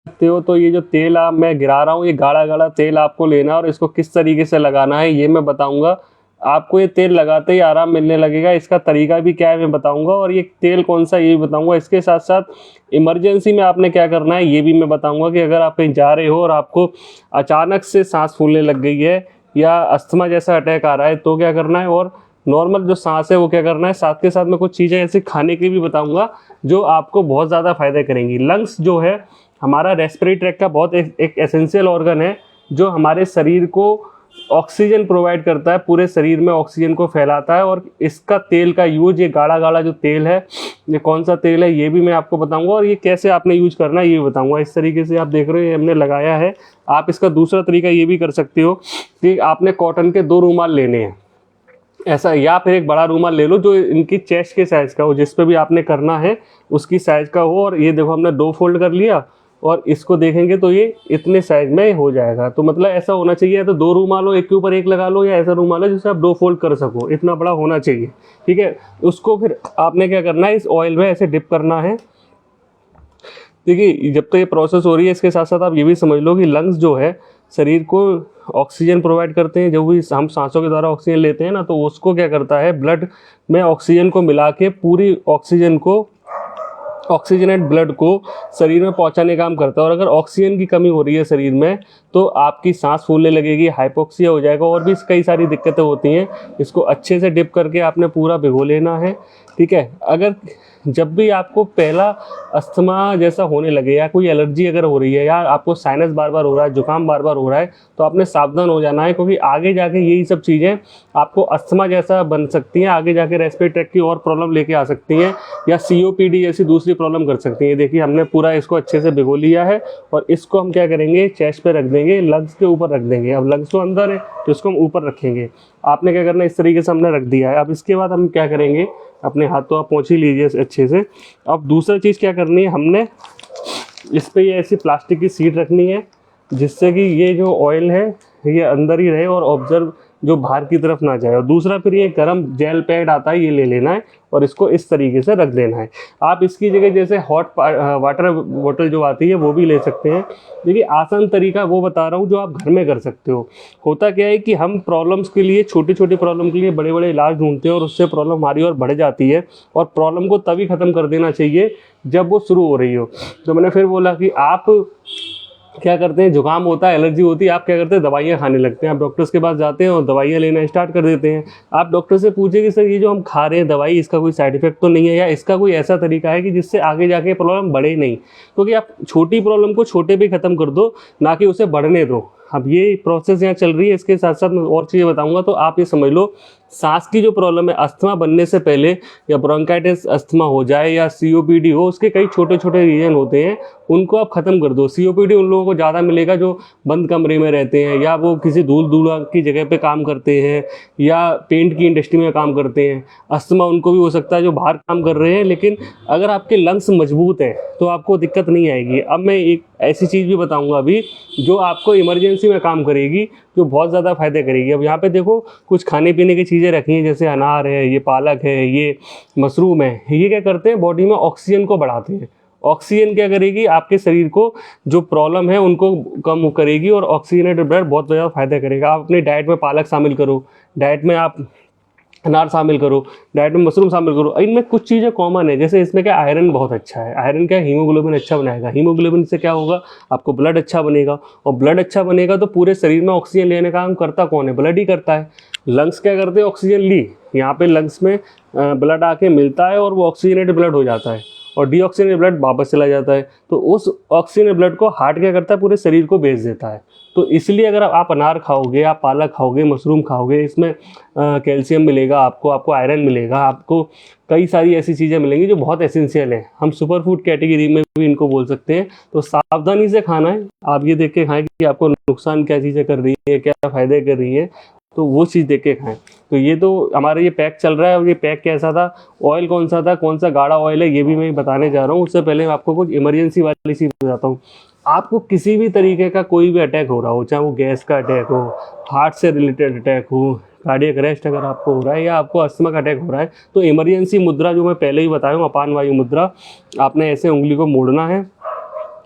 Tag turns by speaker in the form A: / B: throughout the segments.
A: सकते हो। तो ये जो तेल आप मैं गिरा रहा हूँ, ये गाढ़ा गाढ़ा तेल आपको लेना है और इसको किस तरीके से लगाना है ये मैं बताऊंगा। आपको ये तेल लगाते ही आराम मिलने लगेगा, इसका तरीका भी क्या है मैं बताऊंगा, और ये तेल कौन सा ये भी बताऊंगा। इसके साथ साथ इमरजेंसी में आपने क्या करना है ये भी मैं बताऊंगा, कि अगर आप कहीं जा रहे हो और आपको अचानक से सांस फूलने लग गई है या अस्थमा जैसा अटैक आ रहा है तो क्या करना है, और नॉर्मल जो सांस है वो क्या करना है। साथ के साथ मैं कुछ चीज़ें ऐसे खाने की भी बताऊंगा जो आपको बहुत ज़्यादा फायदे करेंगी। लंग्स जो है हमारा रेस्पिरेटरी ट्रैक का बहुत एक एसेंशियल ऑर्गन है, जो हमारे शरीर को ऑक्सीजन प्रोवाइड करता है, पूरे शरीर में ऑक्सीजन को फैलाता है। और इसका तेल का यूज, ये गाढ़ा गाढ़ा जो तेल है, ये कौन सा तेल है ये भी मैं आपको बताऊंगा, और ये कैसे आपने यूज करना है ये भी बताऊंगा। इस तरीके से आप देख रहे हो हमने लगाया है। आप इसका दूसरा तरीका ये भी कर सकते हो कि आपने कॉटन के 2 रूमाल लेने हैं ऐसा, या फिर एक बड़ा रूमाल ले लो जो इनकी चेस्ट के साइज़ का हो, जिस पे भी आपने करना है उसकी साइज़ का हो। और ये देखो हमने 2 फोल्ड कर लिया और इसको देखेंगे तो ये इतने साइज में हो जाएगा। तो मतलब ऐसा होना चाहिए, या तो 2 रूमाल हो, एक के ऊपर एक लगा लो, या ऐसा रूमाल है जिससे आप 2 फोल्ड कर सको, इतना बड़ा होना चाहिए। ठीक है, उसको फिर आपने क्या करना है, इस ऑयल में ऐसे डिप करना है। देखिए जब तक ये प्रोसेस हो रही है इसके साथ साथ आप ये भी समझ लो कि लंग्स जो है शरीर को ऑक्सीजन प्रोवाइड करते हैं। जब भी हम सांसों के द्वारा ऑक्सीजन लेते हैं ना, तो उसको क्या करता है, ब्लड में ऑक्सीजन को मिला के पूरी ऑक्सीजनेट ब्लड को शरीर में पहुंचाने का काम करता है। और अगर ऑक्सीजन की कमी हो रही है शरीर में तो आपकी सांस फूलने लगेगी, हाइपोक्सिया हो जाएगा, और भी कई सारी दिक्कतें होती हैं। इसको अच्छे से डिप करके आपने पूरा भिगो लेना है। ठीक है, अगर जब भी आपको पहला अस्थमा जैसा होने लगे, या कोई एलर्जी अगर हो रही है, या आपको साइनस बार बार हो रहा है, जुकाम बार बार हो रहा है, तो आपने सावधान हो जाना है, क्योंकि आगे जाके यही सब चीज़ें आपको अस्थमा जैसा बन सकती हैं। आगे जाके रेस्पिरेटरी ट्रैक की और प्रॉब्लम लेके आ सकती हैं, या सीओपीडी जैसी दूसरी प्रॉब्लम कर सकती हैं। देखिए हमने पूरा इसको अच्छे से भिगो लिया है, और इसको हम क्या करेंगे, चेस्ट पे रख देंगे, लंग्स के ऊपर रख देंगे। अब लंग्स तो अंदर है तो इसको हम ऊपर रखेंगे। आपने क्या करना है, इस तरीके से हमने रख दिया है। अब इसके बाद हम क्या करेंगे, अपने हाथ तो आप पोंछ ही लीजिए अच्छे से। अब दूसरा चीज़ क्या करनी है, हमने इस पे ये ऐसी प्लास्टिक की शीट रखनी है, जिससे कि ये जो ऑयल है ये अंदर ही रहे और ऑब्जर्व जो बाहर की तरफ ना जाए। और दूसरा फिर ये गर्म जेल पैड आता है, ये ले लेना है और इसको इस तरीके से रख देना है। आप इसकी जगह जैसे हॉट वाटर बोतल जो आती है वो भी ले सकते हैं। देखिए आसान तरीका वो बता रहा हूँ जो आप घर में कर सकते हो। होता क्या है कि हम प्रॉब्लम्स के लिए, छोटी छोटी प्रॉब्लम के लिए बड़े बड़े इलाज ढूंढते हैं, और उससे प्रॉब्लम हमारी और बढ़ जाती है। और प्रॉब्लम को तभी ख़त्म कर देना चाहिए जब वो शुरू हो रही हो। तो मैंने फिर बोला कि आप क्या करते हैं, जुकाम होता है, एलर्जी होती है, आप क्या करते हैं, दवाइयाँ खाने लगते हैं। आप डॉक्टर्स के पास जाते हैं और दवाइयाँ लेना स्टार्ट कर देते हैं। आप डॉक्टर से पूछे कि सर ये जो हम खा रहे हैं दवाई, इसका कोई साइड इफेक्ट तो नहीं है, या इसका कोई ऐसा तरीका है कि जिससे आगे जाके प्रॉब्लम बढ़े नहीं। क्योंकि आप छोटी प्रॉब्लम को छोटे पे ख़त्म कर दो, ना कि उसे बढ़ने दो। अब ये प्रोसेस यहाँ चल रही है। इसके साथ साथ मैं और चीज़ें बताऊंगा। तो आप ये समझ लो, सांस की जो प्रॉब्लम है, अस्थमा बनने से पहले, या ब्रोंकाइटिस अस्थमा हो जाए या सीओपीडी हो, उसके कई छोटे छोटे रीजन होते हैं, उनको आप ख़त्म कर दो। सीओपीडी उन लोगों को ज़्यादा मिलेगा जो बंद कमरे में रहते हैं, या वो किसी धूल धूला की जगह पे काम करते हैं, या पेंट की इंडस्ट्री में काम करते हैं। अस्थमा उनको भी हो सकता है जो बाहर काम कर रहे हैं। लेकिन अगर आपके लंग्स मजबूत हैं तो आपको दिक्कत नहीं आएगी। अब मैं एक ऐसी चीज़ भी बताऊंगा अभी जो आपको इमरजेंसी में काम करेगी, जो बहुत ज़्यादा फायदे करेगी। अब यहाँ पे देखो कुछ खाने पीने की चीज़ें रखी हैं, जैसे अनार है, ये पालक है, ये मशरूम है। ये क्या करते हैं, बॉडी में ऑक्सीजन को बढ़ाते हैं। ऑक्सीजन क्या करेगी, आपके शरीर को जो प्रॉब्लम है उनको कम करेगी, और ऑक्सीजनेटेड ब्लड बहुत ज़्यादा फायदा करेगा। आप अपनी डाइट में पालक शामिल करो, डाइट में आप अनार शामिल करो, डाइट में मशरूम शामिल करो। इनमें कुछ चीज़ें कॉमन है, जैसे इसमें क्या आयरन बहुत अच्छा है। आयरन क्या है, हीमोग्लोबिन अच्छा बनाएगा। हीमोग्लोबिन से क्या होगा, आपको ब्लड अच्छा बनेगा, और ब्लड अच्छा बनेगा तो पूरे शरीर में ऑक्सीजन लेने का काम करता कौन है, ब्लड ही करता है। लंग्स क्या करते हैं, ऑक्सीजन ली, यहाँ पे लंग्स में ब्लड आके मिलता है और वो ऑक्सीजनेटेड ब्लड हो जाता है, और डीऑक्सीजनेटेड ब्लड वापस चला जाता है। तो उस ऑक्सीजन ब्लड को हार्ट क्या करता है, पूरे शरीर को भेज देता है। तो इसलिए अगर आप अनार खाओगे, आप पालक खाओगे, मशरूम खाओगे, इसमें कैल्शियम मिलेगा, आपको आयरन मिलेगा, आपको कई सारी ऐसी चीज़ें मिलेंगी जो बहुत एसेंशियल हैं। हम सुपर फूड कैटेगरी में भी इनको बोल सकते हैं। तो सावधानी से खाना है। आप ये देख के खाएं कि आपको नुकसान क्या चीज़ें कर रही है, क्या फ़ायदे कर रही है, तो वो चीज़ देख के खाएं। तो ये तो हमारा ये पैक चल रहा है, और ये पैक कैसा था, ऑयल कौन सा था, कौन सा गाढ़ा ऑयल है, ये भी मैं बताने जा रहा हूँ। उससे पहले मैं आपको कुछ इमरजेंसी वाली चीज़ बताता हूँ। आपको किसी भी तरीके का कोई भी अटैक हो रहा हो, चाहे वो गैस का अटैक हो, हार्ट से रिलेटेड अटैक हो, कार्डियक अरेस्ट अगर आपको हो रहा है, या आपको अस्थमा का अटैक हो रहा है, तो इमरजेंसी मुद्रा जो मैं पहले ही बताया हूँ, अपान वायु मुद्रा, आपने ऐसे उंगली को मोड़ना है,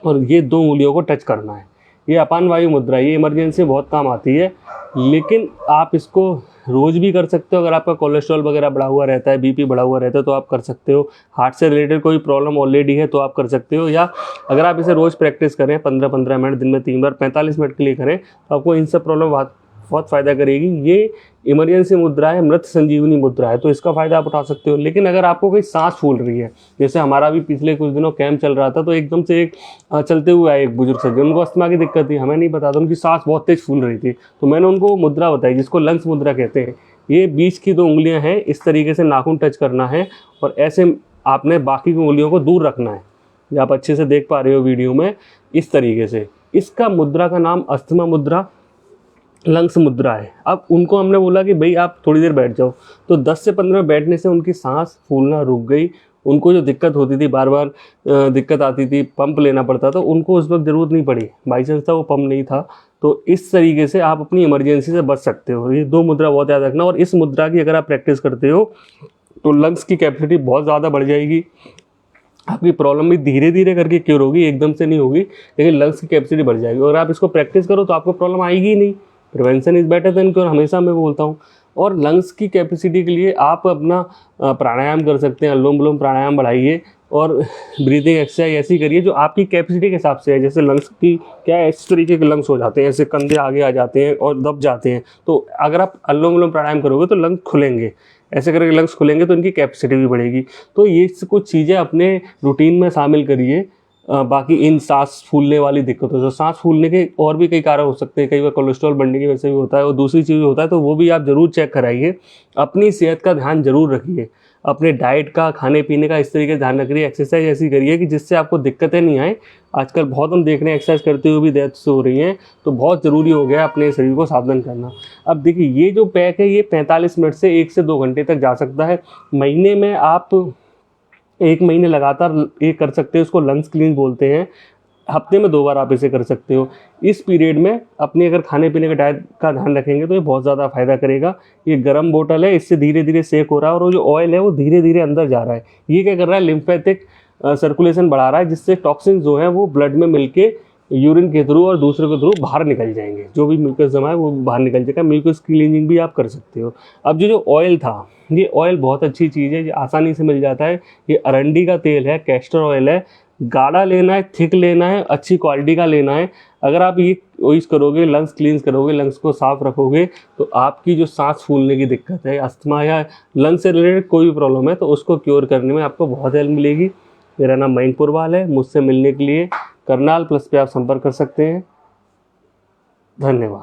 A: और ये 2 उंगलियों को टच करना है। ये अपान वायु मुद्रा, ये इमरजेंसी में बहुत काम आती है, लेकिन आप इसको रोज़ भी कर सकते हो। अगर आपका कोलेस्ट्रॉल वगैरह बढ़ा हुआ रहता है, बीपी बढ़ा हुआ रहता है, तो आप कर सकते हो। हार्ट से रिलेटेड कोई प्रॉब्लम ऑलरेडी है तो आप कर सकते हो। या अगर आप इसे रोज़ प्रैक्टिस करें 15-15 मिनट, दिन में 3 बार 45 मिनट के लिए करें, तो आपको इन सब प्रॉब्लम बहुत फ़ायदा करेगी। ये इमरजेंसी मुद्रा है, मृत संजीवनी मुद्रा है, तो इसका फ़ायदा आप उठा सकते हो। लेकिन अगर आपको कोई सांस फूल रही है, जैसे हमारा भी पिछले कुछ दिनों कैंप चल रहा था, तो एकदम से एक चलते हुए आए एक बुजुर्ग सज्जन, उनको अस्थमा की दिक्कत थी, हमें नहीं पता था, उनकी सांस बहुत तेज फूल रही थी। तो मैंने उनको मुद्रा बताई जिसको लंग्स मुद्रा कहते हैं। ये बीच की 2 उंगलियां हैं, इस तरीके से नाखून टच करना है और ऐसे आपने बाकी की उंगलियों को दूर रखना है। ये आप अच्छे से देख पा रहे हो वीडियो में, इस तरीके से। इसका मुद्रा का नाम अस्थमा मुद्रा, लंग्स मुद्रा है। अब उनको हमने बोला कि भाई आप थोड़ी देर बैठ जाओ, तो 10 से 15 मिनट बैठने से उनकी सांस फूलना रुक गई। उनको जो दिक्कत होती थी, बार बार दिक्कत आती थी, पंप लेना पड़ता था, उनको उस वक्त ज़रूरत नहीं पड़ी। बाई चांस था वो पंप नहीं था। तो इस तरीके से आप अपनी इमरजेंसी से बच सकते हो। ये 2 मुद्रा बहुत याद रखना। और इस मुद्रा की अगर आप प्रैक्टिस करते हो तो लंग्स की कैपेसिटी बहुत ज़्यादा बढ़ जाएगी। आपकी प्रॉब्लम भी धीरे धीरे करके क्योर होगी, एकदम से नहीं होगी, लेकिन लंग्स की कैपेसिटी बढ़ जाएगी। और आप इसको प्रैक्टिस करो तो आपको प्रॉब्लम आएगी ही नहीं। Prevention is better than cure, हमेशा मैं बोलता हूँ। और लंग्स की कैपेसिटी के लिए आप अपना प्राणायाम कर सकते हैं। अनुलोम विलोम प्राणायाम बढ़ाइए और ब्रीदिंग एक्सरसाइज ऐसी करिए जो आपकी कैपेसिटी के हिसाब से है। जैसे लंग्स की क्या है, इस तरीके के लंग्स हो जाते हैं, ऐसे कंधे आगे आ जाते हैं और दब जाते हैं। तो अगर आप अनुलोम विलोम प्राणायाम करोगे तो लंग्स खुलेंगे, ऐसे करके लंग्स खुलेंगे तो इनकी कैपेसिटी भी बढ़ेगी। तो ये कुछ चीज़ें अपने रूटीन में शामिल करिए। बाकी इन सांस फूलने वाली दिक्कतों से, सांस फूलने के और भी कई कारण हो सकते हैं। कई बार कोलेस्ट्रॉल बढ़ने की वजह से भी होता है और दूसरी चीज़ होता है, तो वो भी आप ज़रूर चेक कराइए। अपनी सेहत का ध्यान जरूर रखिए, अपने डाइट का, खाने पीने का इस तरीके से ध्यान रखिए। एक्सरसाइज ऐसी करिए कि जिससे आपको दिक्कतें नहीं आए। आजकल बहुत हम देख रहे हैं एक्सरसाइज करते हुए भी डेथ्स हो रही हैं, तो बहुत ज़रूरी हो गया अपने शरीर को सावधान करना। अब देखिए, ये जो पैक है ये 45 मिनट से 1 से 2 घंटे तक जा सकता है। महीने में आप 1 महीने लगातार ये कर सकते हो। इसको लंग्स क्लींस बोलते हैं। हफ्ते में 2 बार आप इसे कर सकते हो। इस पीरियड में अपनी अगर खाने पीने का डाइट का ध्यान रखेंगे तो ये बहुत ज़्यादा फायदा करेगा। ये गर्म बोतल है, इससे धीरे धीरे सेक हो रहा है और वो जो ऑयल है वो धीरे धीरे अंदर जा रहा है। ये क्या कर रहा है, लिम्फेटिक सर्कुलेशन बढ़ा रहा है, जिससे टॉक्सिन जो है वो ब्लड में मिलके यूरिन के थ्रू और दूसरे के थ्रू बाहर निकल जाएंगे। जो भी म्यूकस जमा है वो बाहर निकल जाएगा। म्यूकस क्लीनिंग भी आप कर सकते हो। अब जो ऑयल था, ये ऑयल बहुत अच्छी चीज़ है, ये आसानी से मिल जाता है। ये अरंडी का तेल है, कैस्टर ऑयल है। गाढ़ा लेना है, थिक लेना है, अच्छी क्वालिटी का लेना है। अगर आप ये यूज़ करोगे, लंग्स क्लींस करोगे, लंग्स को साफ रखोगे, तो आपकी जो सांस फूलने की दिक्कत है, अस्थमा या लंग्स से रिलेटेड कोई भी प्रॉब्लम है, तो उसको क्योर करने में आपको बहुत हेल्प मिलेगी। मेरा नाम मयंक पुरवाल है। मुझसे मिलने के लिए करनाल प्लस पे आप संपर्क कर सकते हैं। धन्यवाद।